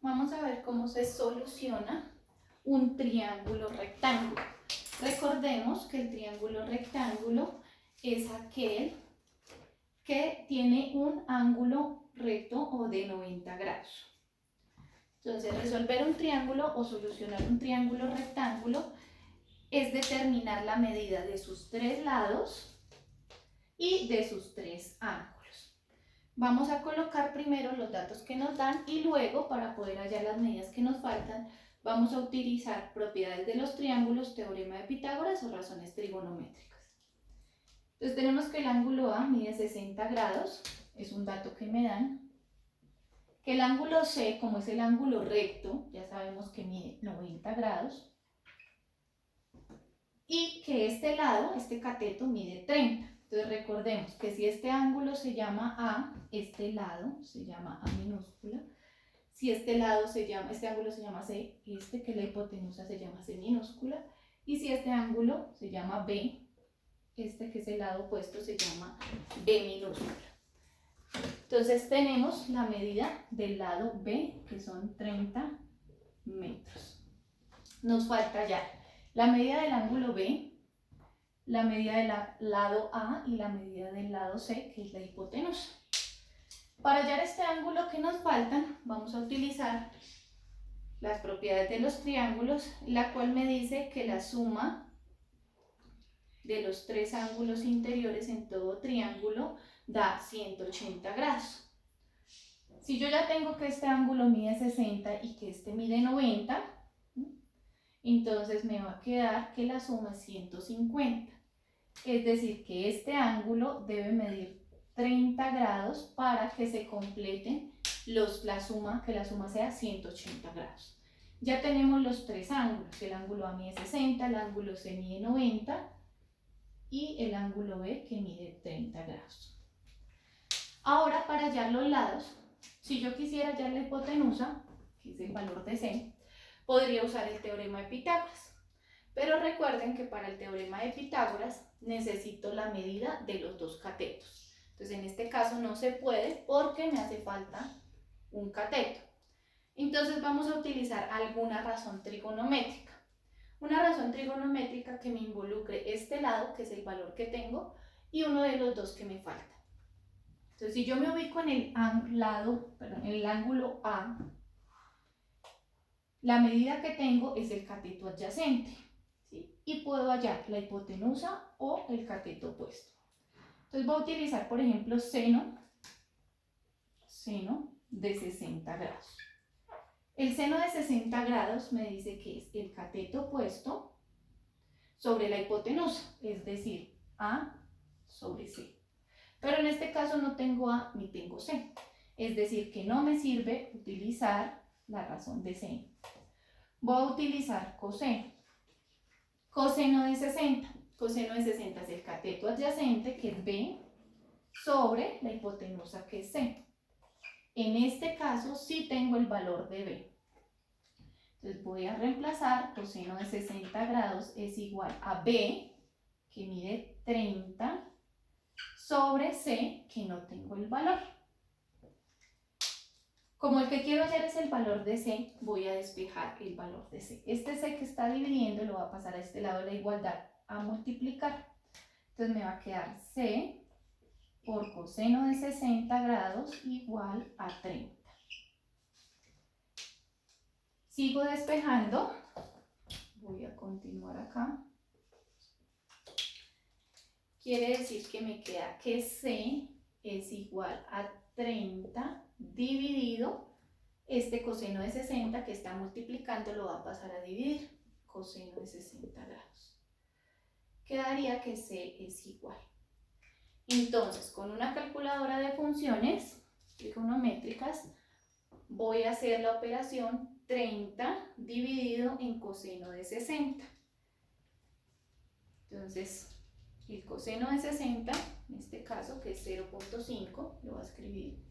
vamos a ver cómo se soluciona un triángulo rectángulo. Recordemos que el triángulo rectángulo es aquel que tiene un ángulo recto o de 90 grados. Entonces, resolver un triángulo o solucionar un triángulo rectángulo es determinar la medida de sus tres lados y de sus tres ángulos. Vamos a colocar primero los datos que nos dan y luego, para poder hallar las medidas que nos faltan, vamos a utilizar propiedades de los triángulos, teorema de Pitágoras o razones trigonométricas. Entonces tenemos que el ángulo A mide 60 grados, es un dato que me dan. Que el ángulo C, como es el ángulo recto, ya sabemos que mide 90 grados. Y que este lado, este cateto, mide 30. Entonces recordemos que si este ángulo se llama A, este lado se llama A minúscula. Si este ángulo se llama C, este que es la hipotenusa se llama C minúscula. Y si este ángulo se llama B, este que es el lado opuesto se llama B minúscula. Entonces tenemos la medida del lado B, que son 30 metros. Nos falta ya la medida del ángulo B, la medida del lado A y la medida del lado C, que es la hipotenusa. Para hallar este ángulo que nos faltan, vamos a utilizar las propiedades de los triángulos, la cual me dice que la suma de los tres ángulos interiores en todo triángulo da 180 grados. Si yo ya tengo que este ángulo mide 60 y que este mide 90, entonces me va a quedar que la suma es 150. Es decir, que este ángulo debe medir 30 grados para que se completen que la suma sea 180 grados. Ya tenemos los tres ángulos, el ángulo A mide 60, el ángulo C mide 90 y el ángulo B que mide 30 grados. Ahora, para hallar los lados, si yo quisiera hallar la hipotenusa, que es el valor de C, podría usar el teorema de Pitágoras. Pero recuerden que para el teorema de Pitágoras necesito la medida de los dos catetos. Entonces en este caso no se puede porque me hace falta un cateto. Entonces vamos a utilizar alguna razón trigonométrica. Una razón trigonométrica que me involucre este lado, que es el valor que tengo, y uno de los dos que me falta. Entonces si yo me ubico en el ángulo A, la medida que tengo es el cateto adyacente, ¿sí? Y puedo hallar la hipotenusa o el cateto opuesto. Entonces voy a utilizar, por ejemplo, seno de 60 grados. El seno de 60 grados me dice que es el cateto opuesto sobre la hipotenusa, es decir, A sobre C. Pero en este caso no tengo A ni tengo C, es decir, que no me sirve utilizar la razón de seno. Voy a utilizar coseno. Coseno de 60. Coseno de 60 es el cateto adyacente, que es B, sobre la hipotenusa, que es C. En este caso sí tengo el valor de B. Entonces voy a reemplazar, coseno de 60 grados es igual a B, que mide 30, sobre C, que no tengo el valor. Como el que quiero hallar es el valor de C, voy a despejar el valor de C. Este C que está dividiendo lo va a pasar a este lado de la igualdad a multiplicar. Entonces me va a quedar C por coseno de 60 grados igual a 30. Sigo despejando. Voy a continuar acá. Quiere decir que me queda que C es igual a 30 dividido este coseno de 60 que está multiplicando lo va a pasar a dividir, coseno de 60 grados. Quedaría que C es igual. Entonces, con una calculadora de funciones trigonométricas, voy a hacer la operación 30 dividido en coseno de 60. Entonces, el coseno de 60, en este caso, que es 0.5, lo voy a escribir.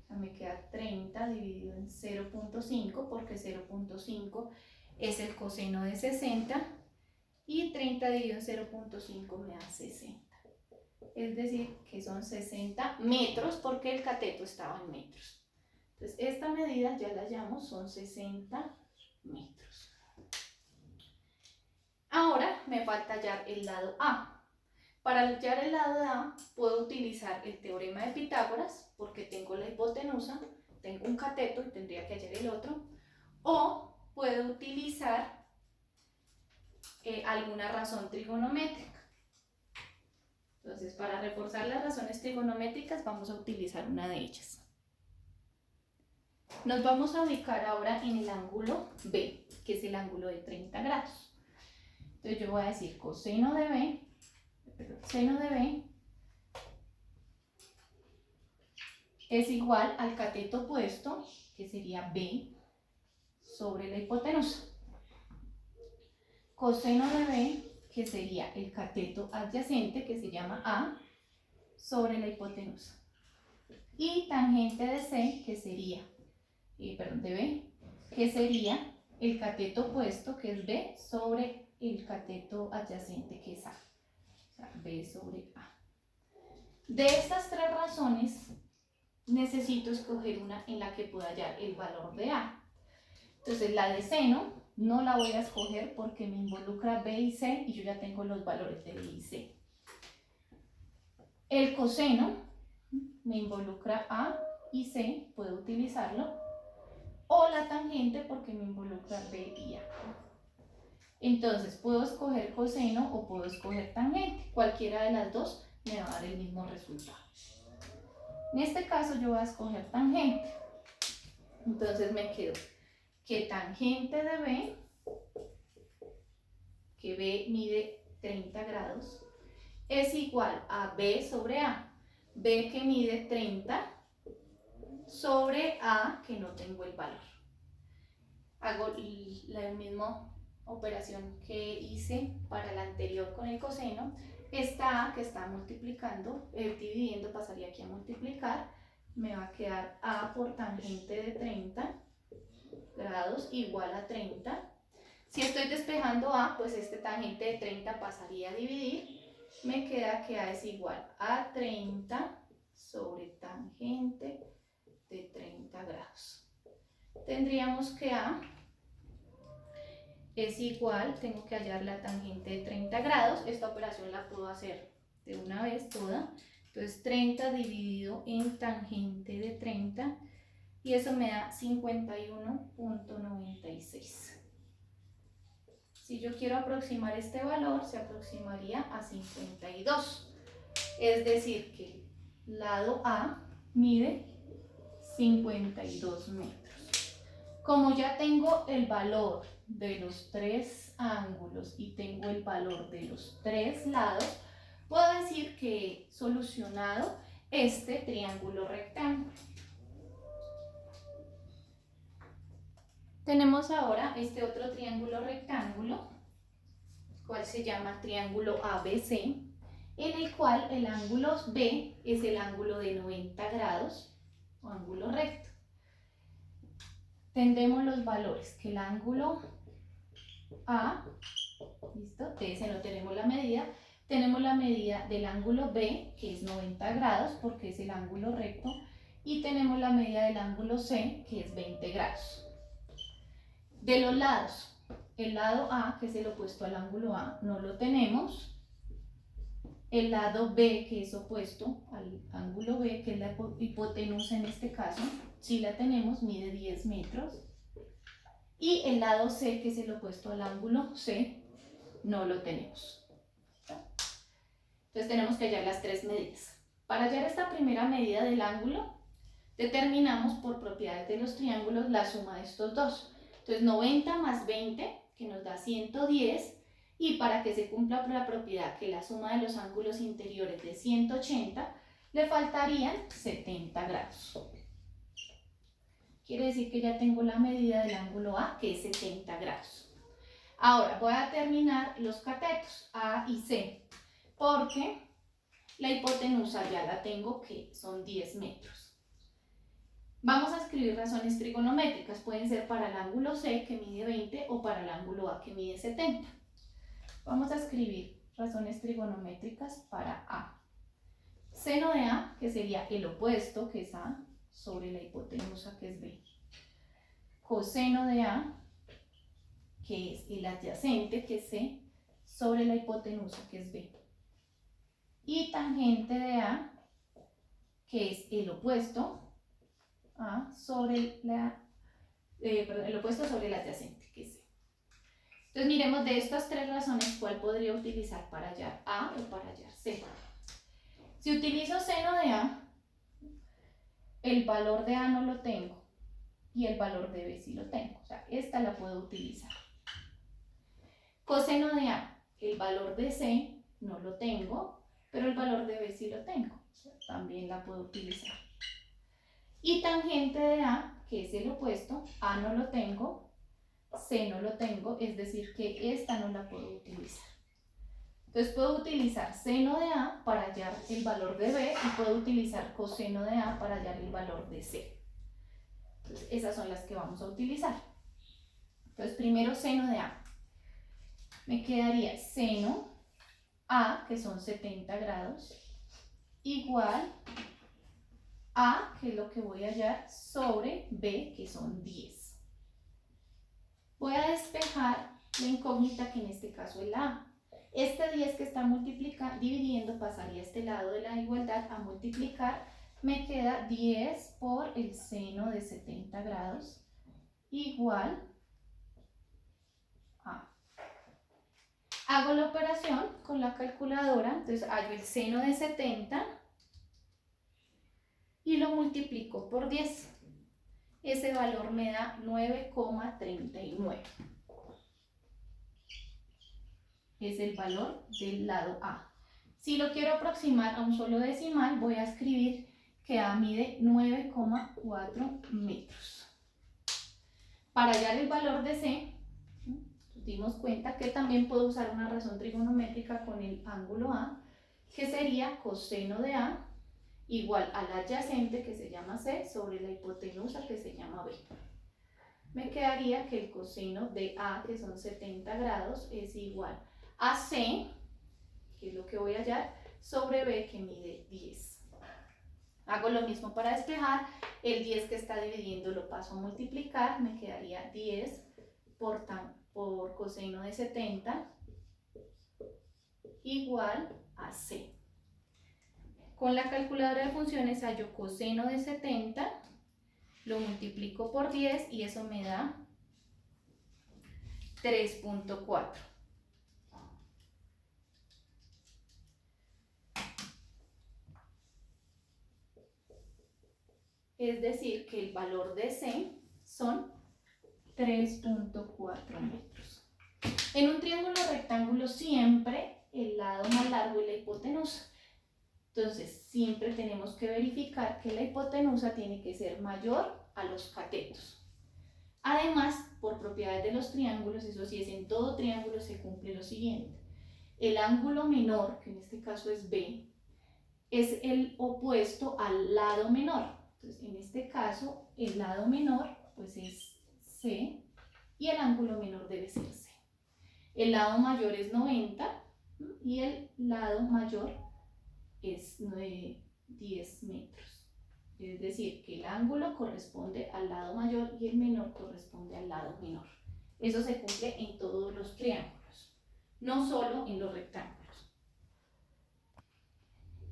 O sea, me queda 30 dividido en 0.5 porque 0.5 es el coseno de 60 y 30 dividido en 0.5 me da 60. Es decir, que son 60 metros porque el cateto estaba en metros. Entonces, esta medida ya la llamo, son 60 metros. Ahora me falta hallar el lado A. Para hallar el lado de A, puedo utilizar el teorema de Pitágoras, porque tengo la hipotenusa, tengo un cateto y tendría que hallar el otro, o puedo utilizar alguna razón trigonométrica. Entonces, para reforzar las razones trigonométricas, vamos a utilizar una de ellas. Nos vamos a ubicar ahora en el ángulo B, que es el ángulo de 30 grados. Entonces, yo voy a decir coseno de B, seno de B es igual al cateto opuesto, que sería B, sobre la hipotenusa. Coseno de B, que sería el cateto adyacente, que se llama A, sobre la hipotenusa. Y tangente de C, que sería, de B, que sería el cateto opuesto, que es B, sobre el cateto adyacente, que es A. O sea, B sobre A. De estas tres razones, necesito escoger una en la que pueda hallar el valor de A. Entonces, la de seno no la voy a escoger porque me involucra B y C y yo ya tengo los valores de B y C. El coseno me involucra A y C, puedo utilizarlo. O la tangente porque me involucra B y A. Entonces, puedo escoger coseno o puedo escoger tangente. Cualquiera de las dos me va a dar el mismo resultado. En este caso yo voy a escoger tangente. Entonces me quedo que tangente de B, que B mide 30 grados, es igual a B sobre A. B que mide 30 sobre A que no tengo el valor. Hago la misma operación que hice para la anterior con el coseno. Esta A que está multiplicando, dividiendo, pasaría aquí a multiplicar. Me va a quedar A por tangente de 30 grados igual a 30. Si estoy despejando A, pues este tangente de 30 pasaría a dividir. Me queda que A es igual a 30 sobre tangente de 30 grados. Tendríamos que A es igual, tengo que hallar la tangente de 30 grados. Esta operación la puedo hacer de una vez toda. Entonces 30 dividido en tangente de 30 y eso me da 51.96. Si yo quiero aproximar este valor, se aproximaría a 52. Es decir, que el lado A mide 52 metros. Como ya tengo el valor de los tres ángulos y tengo el valor de los tres lados, puedo decir que he solucionado este triángulo rectángulo. Tenemos ahora este otro triángulo rectángulo, cual se llama triángulo ABC, en el cual el ángulo B es el ángulo de 90 grados o ángulo recto. Tendremos los valores que el ángulo A, listo, de ese no tenemos la medida. Tenemos la medida del ángulo B, que es 90 grados porque es el ángulo recto, y tenemos la medida del ángulo C, que es 20 grados. De los lados, el lado A, que es el opuesto al ángulo A, no lo tenemos. El lado B, que es opuesto al ángulo B, que es la hipotenusa en este caso, sí la tenemos, mide 10 metros. Y el lado C, que es el opuesto al ángulo C, no lo tenemos. Entonces tenemos que hallar las tres medidas. Para hallar esta primera medida del ángulo, determinamos por propiedades de los triángulos la suma de estos dos. Entonces 90 más 20, que nos da 110, y para que se cumpla la propiedad que la suma de los ángulos interiores de 180, le faltarían 70 grados. Quiere decir que ya tengo la medida del ángulo A, que es 70 grados. Ahora voy a determinar los catetos A y C, porque la hipotenusa ya la tengo, que son 10 metros. Vamos a escribir razones trigonométricas, pueden ser para el ángulo C, que mide 20, o para el ángulo A, que mide 70. Vamos a escribir razones trigonométricas para A. Seno de A, que sería el opuesto, que es A, sobre la hipotenusa, que es B. Coseno de A, que es el adyacente, que es C, sobre la hipotenusa, que es B. Y tangente de A, que es el opuesto A sobre el opuesto sobre el adyacente, que es C. Entonces miremos de estas tres razones cuál podría utilizar para hallar A o para hallar C. Si utilizo seno de A, el valor de A no lo tengo y el valor de B sí lo tengo. O sea, esta la puedo utilizar. Coseno de A, el valor de C no lo tengo, pero el valor de B sí lo tengo. O sea, también la puedo utilizar. Y tangente de A, que es el opuesto, A no lo tengo, C no lo tengo, es decir que esta no la puedo utilizar. Entonces puedo utilizar seno de A para hallar el valor de B y puedo utilizar coseno de A para hallar el valor de C. Entonces esas son las que vamos a utilizar. Entonces primero seno de A. Me quedaría seno A, que son 70 grados, igual A, que es lo que voy a hallar, sobre B, que son 10. Voy a despejar la incógnita, que en este caso es la A. Este 10 que está dividiendo pasaría a este lado de la igualdad a multiplicar. Me queda 10 por el seno de 70 grados igual a. Hago la operación con la calculadora, entonces hallo el seno de 70 y lo multiplico por 10. Ese valor me da 9,39. Es el valor del lado A. Si lo quiero aproximar a un solo decimal, voy a escribir que A mide 9,4 metros. Para hallar el valor de C, nos dimos cuenta que también puedo usar una razón trigonométrica con el ángulo A, que sería coseno de A igual al adyacente, que se llama C, sobre la hipotenusa, que se llama B. Me quedaría que el coseno de A, que son 70 grados, es igual a C, que es lo que voy a hallar, sobre B, que mide 10. Hago lo mismo para despejar. El 10 que está dividiendo lo paso a multiplicar. Me quedaría 10 por coseno de 70 igual a C. Con la calculadora de funciones hallo coseno de 70, lo multiplico por 10 y eso me da 3,4. Es decir, que el valor de C son 3,4 metros. En un triángulo rectángulo siempre el lado más largo es la hipotenusa. Entonces siempre tenemos que verificar que la hipotenusa tiene que ser mayor a los catetos. Además, por propiedades de los triángulos, eso sí es en todo triángulo, se cumple lo siguiente. El ángulo menor, que en este caso es B, es el opuesto al lado menor. Entonces, en este caso, el lado menor pues es C y el ángulo menor debe ser C. El lado mayor es 90 y el lado mayor es 10 metros. Es decir, que el ángulo corresponde al lado mayor y el menor corresponde al lado menor. Eso se cumple en todos los triángulos, no solo en los rectángulos.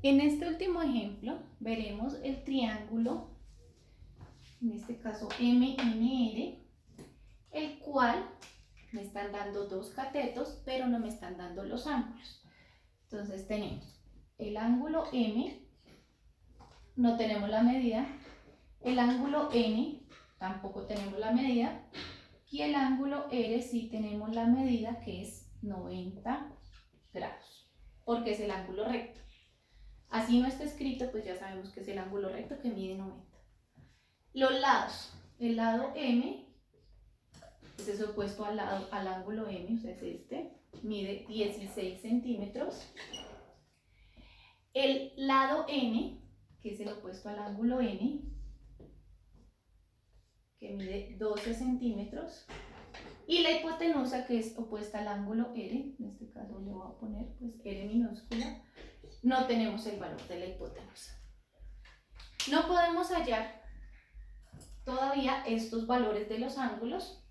En este último ejemplo veremos el triángulo, en este caso MNR, el cual me están dando dos catetos, pero no me están dando los ángulos. Entonces tenemos el ángulo M, no tenemos la medida, el ángulo N, tampoco tenemos la medida, y el ángulo R sí tenemos la medida, que es 90 grados, porque es el ángulo recto. Así no está escrito, pues ya sabemos que es el ángulo recto que mide 90. Los lados, el lado M, pues es opuesto al ángulo M, o sea es este, mide 16 centímetros. El lado N, que es el opuesto al ángulo N, que mide 12 centímetros. Y la hipotenusa, que es opuesta al ángulo R, en este caso le voy a poner pues R minúscula, no tenemos el valor de la hipotenusa. No podemos hallar todavía estos valores de los ángulos,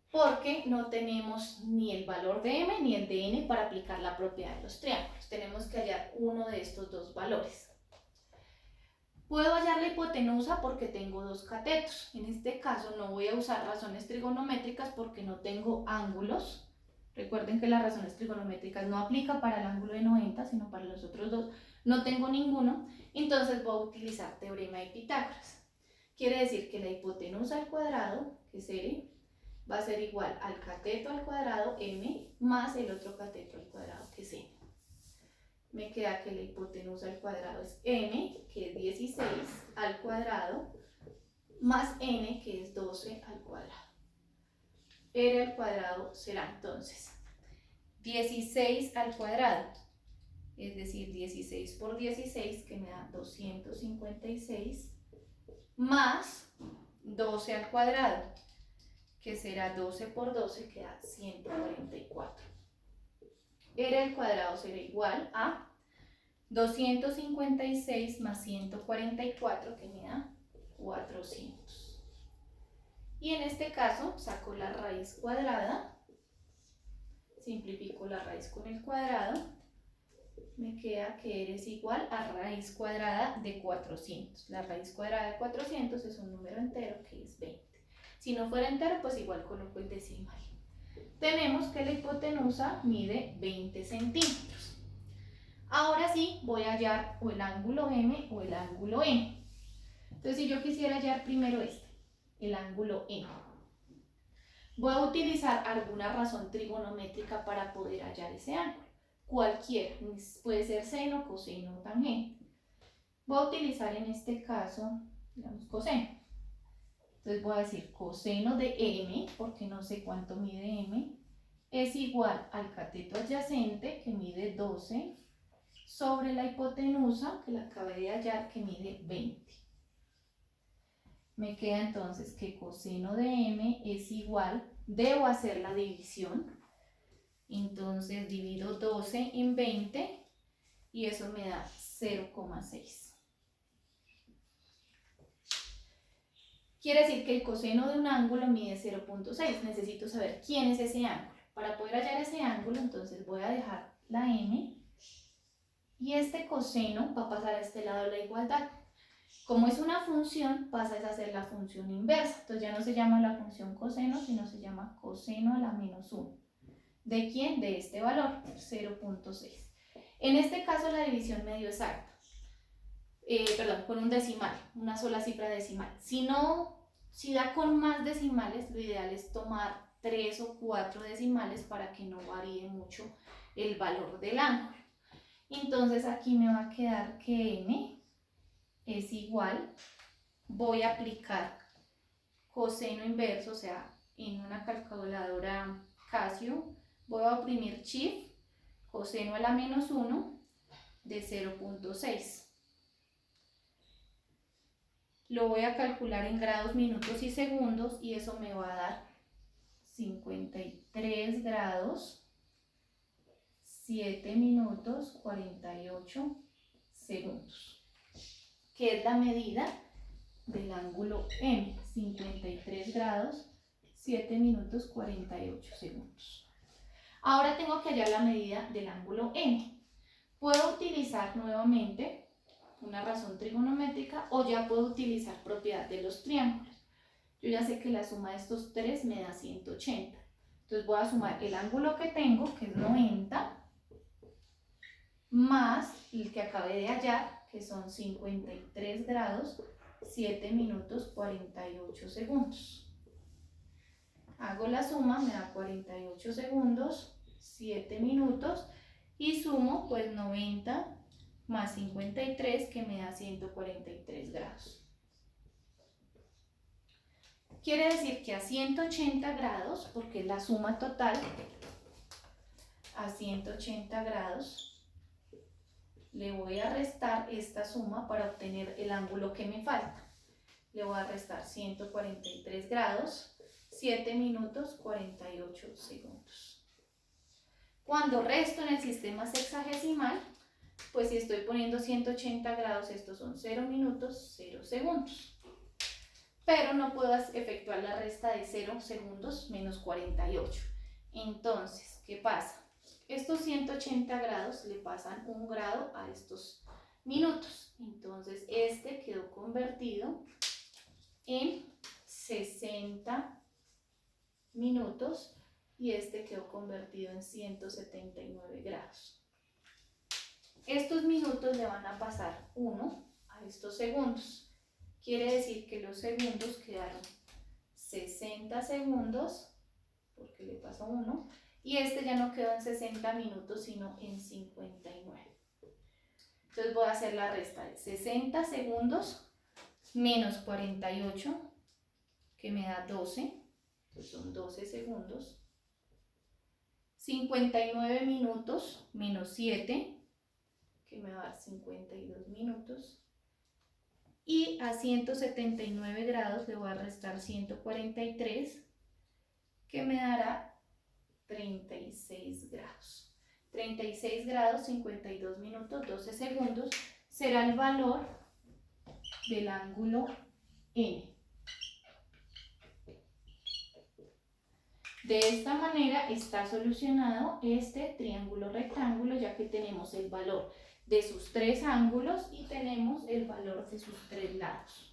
porque no tenemos ni el valor de m ni el de n para aplicar la propiedad de los triángulos. Tenemos que hallar uno de estos dos valores. Puedo hallar la hipotenusa porque tengo dos catetos. En este caso no voy a usar razones trigonométricas porque no tengo ángulos. Recuerden que las razones trigonométricas no aplican para el ángulo de 90, sino para los otros dos. No tengo ninguno, entonces voy a utilizar teorema de Pitágoras. Quiere decir que la hipotenusa al cuadrado, que es L, va a ser igual al cateto al cuadrado m más el otro cateto al cuadrado, que es n. Me queda que la hipotenusa al cuadrado es m, que es 16 al cuadrado, más n, que es 12 al cuadrado. R al cuadrado será entonces 16 al cuadrado, es decir, 16 por 16, que me da 256, más 12 al cuadrado, que será 12 por 12, que da 144. R al cuadrado será igual a 256 más 144, que me da 400. Y en este caso saco la raíz cuadrada, simplifico la raíz con el cuadrado, me queda que R es igual a raíz cuadrada de 400. La raíz cuadrada de 400 es un número entero, que es 20. Si no fuera entero, pues igual coloco el decimal. Tenemos que la hipotenusa mide 20 centímetros. Ahora sí voy a hallar o el ángulo M o el ángulo N. Entonces, si yo quisiera hallar primero el ángulo N, voy a utilizar alguna razón trigonométrica para poder hallar ese ángulo. Cualquiera, puede ser seno, coseno o tangente. Voy a utilizar en este caso, digamos, coseno. Entonces voy a decir coseno de m, porque no sé cuánto mide m, es igual al cateto adyacente, que mide 12, sobre la hipotenusa, que la acabé de hallar, que mide 20. Me queda entonces que coseno de m es igual, debo hacer la división, entonces divido 12 en 20 y eso me da 0,6. Quiere decir que el coseno de un ángulo mide 0,6. Necesito saber quién es ese ángulo. Para poder hallar ese ángulo, entonces voy a dejar la m y este coseno va a pasar a este lado de la igualdad. Como es una función, pasa a ser la función inversa. Entonces ya no se llama la función coseno, sino se llama coseno a la menos 1. ¿De quién? De este valor, 0,6. En este caso la división me dio exacta. Con un decimal, una sola cifra decimal. Si da con más decimales, lo ideal es tomar 3 o 4 decimales para que no varíe mucho el valor del ángulo. Entonces aquí me va a quedar que m es igual, voy a aplicar coseno inverso, o sea, en una calculadora Casio, voy a oprimir Shift, coseno a la menos 1 de 0,6. Lo voy a calcular en grados, minutos y segundos y eso me va a dar 53 grados, 7 minutos, 48 segundos, que es la medida del ángulo M, 53 grados, 7 minutos, 48 segundos. Ahora tengo que hallar la medida del ángulo N. Puedo utilizar nuevamente una razón trigonométrica o ya puedo utilizar propiedad de los triángulos. Yo ya sé que la suma de estos tres me da 180. Entonces voy a sumar el ángulo que tengo, que es 90, más el que acabé de hallar, que son 53 grados, 7 minutos, 48 segundos. Hago la suma, me da 48 segundos, 7 minutos y sumo pues 90 más 53, que me da 143 grados. Quiere decir que a 180 grados, porque es la suma total, a 180 grados le voy a restar esta suma para obtener el ángulo que me falta. Le voy a restar 143 grados, 7 minutos, 48 segundos. Cuando resto en el sistema sexagesimal, pues si estoy poniendo 180 grados, estos son 0 minutos, 0 segundos. pero no puedo efectuar la resta de 0 segundos menos 48. Entonces, ¿qué pasa? Estos 180 grados le pasan 1 grado a estos minutos. Entonces, este quedó convertido en 60 minutos y este quedó convertido en 179 grados. Estos minutos le van a pasar 1 a estos segundos. Quiere decir que los segundos quedaron 60 segundos, porque le pasó 1, y este ya no quedó en 60 minutos, sino en 59. Entonces voy a hacer la resta de 60 segundos menos 48, que me da 12, entonces son 12 segundos. 59 minutos menos 7, que me va a dar 52 minutos. Y a 179 grados le voy a restar 143, que me dará 36 grados. 36 grados, 52 minutos, 12 segundos, será el valor del ángulo N. De esta manera está solucionado este triángulo rectángulo, ya que tenemos el valor de sus 3 ángulos y tenemos el valor de sus 3 lados.